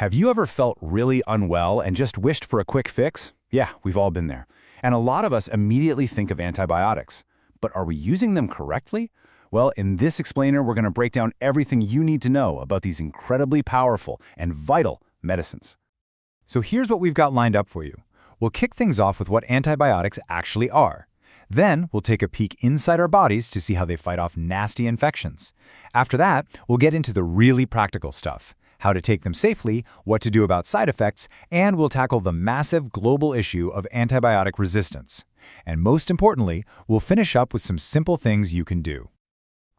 Have you ever felt really unwell and just wished for a quick fix? Yeah, we've all been there. And a lot of us immediately think of antibiotics. But are we using them correctly? Well, in this explainer, we're going to break down everything you need to know about these incredibly powerful and vital medicines. So here's what we've got lined up for you. We'll kick things off with what antibiotics actually are. Then we'll take a peek inside our bodies to see how they fight off nasty infections. After that, we'll get into the really practical stuff, how to take them safely, what to do about side effects, and we'll tackle the massive global issue of antibiotic resistance. And most importantly, we'll finish up with some simple things you can do.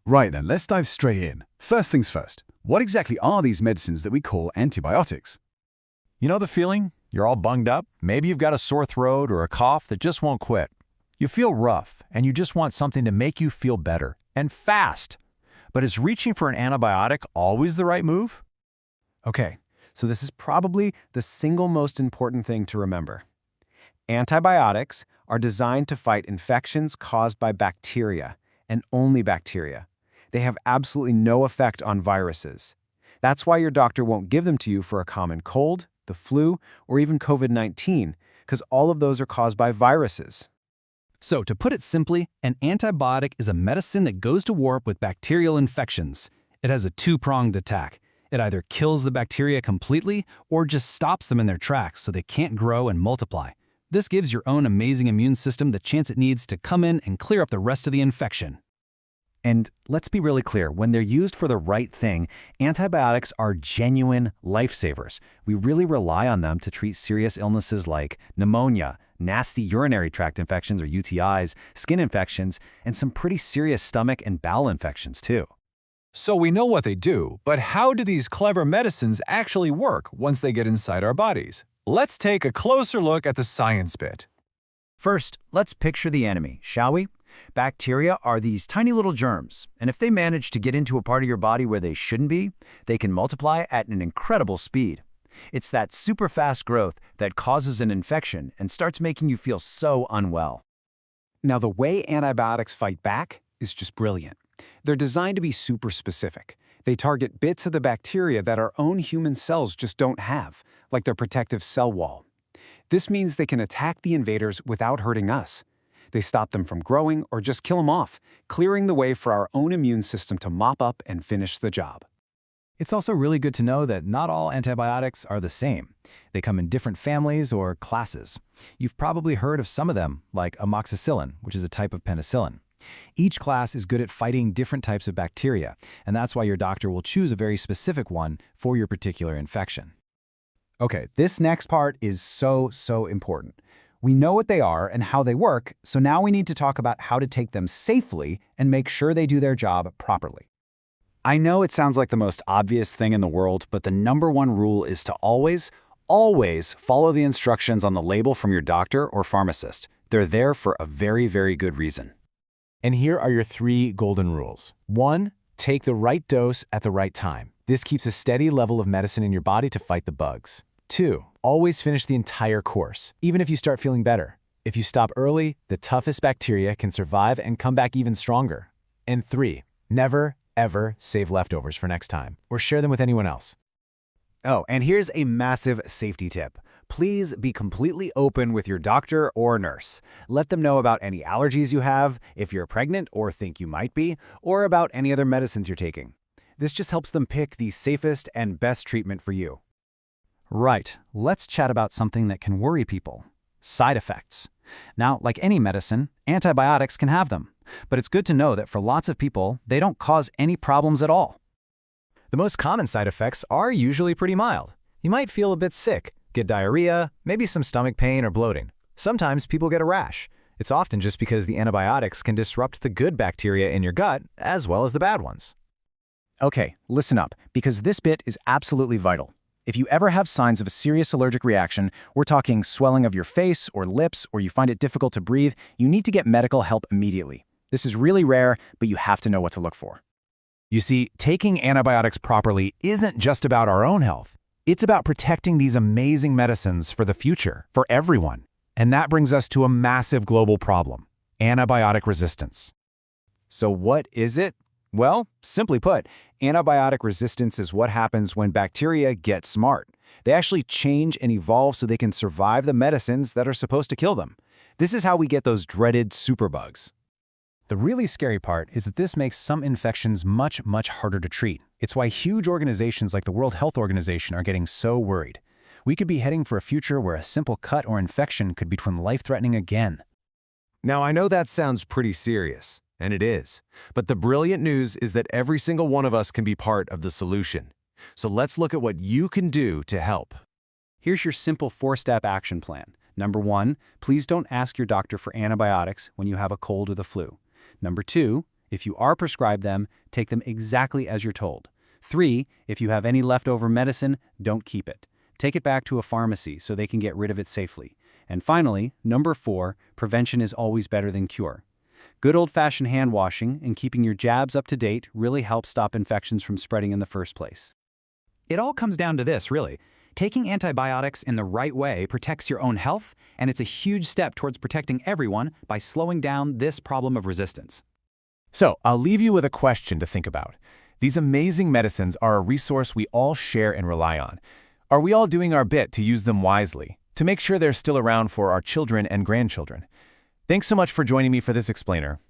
Right then, let's dive straight in. First things first, what exactly are these medicines that we call antibiotics? You know the feeling? You're all bunged up. Maybe you've got a sore throat or a cough that just won't quit. You feel rough, and you just want something to make you feel better, and fast. But is reaching for an antibiotic always the right move? Okay, so this is probably the single most important thing to remember. Antibiotics are designed to fight infections caused by bacteria, and only bacteria. They have absolutely no effect on viruses. That's why your doctor won't give them to you for a common cold, the flu, or even COVID-19, because all of those are caused by viruses. So, to put it simply, an antibiotic is a medicine that goes to war with bacterial infections. It has a two-pronged attack. It either kills the bacteria completely or just stops them in their tracks so they can't grow and multiply. This gives your own amazing immune system the chance it needs to come in and clear up the rest of the infection. And let's be really clear, when they're used for the right thing, antibiotics are genuine lifesavers. We really rely on them to treat serious illnesses like pneumonia, nasty urinary tract infections or UTIs, skin infections, and some pretty serious stomach and bowel infections too. So we know what they do, but how do these clever medicines actually work once they get inside our bodies? Let's take a closer look at the science bit. First, let's picture the enemy, shall we? Bacteria are these tiny little germs, and if they manage to get into a part of your body where they shouldn't be, they can multiply at an incredible speed. It's that super fast growth that causes an infection and starts making you feel so unwell. Now, the way antibiotics fight back is just brilliant. They're designed to be super specific. They target bits of the bacteria that our own human cells just don't have, like their protective cell wall. This means they can attack the invaders without hurting us. They stop them from growing or just kill them off, clearing the way for our own immune system to mop up and finish the job. It's also really good to know that not all antibiotics are the same. They come in different families or classes. You've probably heard of some of them, like amoxicillin, which is a type of penicillin. Each class is good at fighting different types of bacteria, and that's why your doctor will choose a very specific one for your particular infection. Okay, this next part is so important. We know what they are and how they work, so now we need to talk about how to take them safely and make sure they do their job properly. I know it sounds like the most obvious thing in the world, but the #1 rule is to always follow the instructions on the label from your doctor or pharmacist. They're there for a very good reason. And here are your 3 golden rules. 1, take the right dose at the right time. This keeps a steady level of medicine in your body to fight the bugs. 2, always finish the entire course, even if you start feeling better. If you stop early, the toughest bacteria can survive and come back even stronger. And 3, never, ever save leftovers for next time or share them with anyone else. Oh, and here's a massive safety tip. Please be completely open with your doctor or nurse. Let them know about any allergies you have, if you're pregnant or think you might be, or about any other medicines you're taking. This just helps them pick the safest and best treatment for you. Right, let's chat about something that can worry people. Side effects. Now, like any medicine, antibiotics can have them. But it's good to know that for lots of people, they don't cause any problems at all. The most common side effects are usually pretty mild. You might feel a bit sick, get diarrhea, maybe some stomach pain or bloating. Sometimes people get a rash. It's often just because the antibiotics can disrupt the good bacteria in your gut as well as the bad ones. Okay, listen up, because this bit is absolutely vital. If you ever have signs of a serious allergic reaction, we're talking swelling of your face or lips, or you find it difficult to breathe, you need to get medical help immediately. This is really rare, but you have to know what to look for. You see, taking antibiotics properly isn't just about our own health. It's about protecting these amazing medicines for the future, for everyone. And that brings us to a massive global problem: antibiotic resistance. So what is it? Well, simply put, antibiotic resistance is what happens when bacteria get smart. They actually change and evolve so they can survive the medicines that are supposed to kill them. This is how we get those dreaded superbugs. The really scary part is that this makes some infections much harder to treat. It's why huge organizations like the World Health Organization are getting so worried. We could be heading for a future where a simple cut or infection could become life-threatening again. Now, I know that sounds pretty serious, and it is. But the brilliant news is that every single one of us can be part of the solution. So let's look at what you can do to help. Here's your simple 4-step action plan. Number 1, please don't ask your doctor for antibiotics when you have a cold or the flu. Number 2, if you are prescribed them, take them exactly as you're told. 3, if you have any leftover medicine, don't keep it. Take it back to a pharmacy so they can get rid of it safely. And finally, number 4, prevention is always better than cure. Good old-fashioned hand washing and keeping your jabs up to date really helps stop infections from spreading in the first place. It all comes down to this, really. Taking antibiotics in the right way protects your own health, and it's a huge step towards protecting everyone by slowing down this problem of resistance. So, I'll leave you with a question to think about. These amazing medicines are a resource we all share and rely on. Are we all doing our bit to use them wisely, to make sure they're still around for our children and grandchildren? Thanks so much for joining me for this explainer.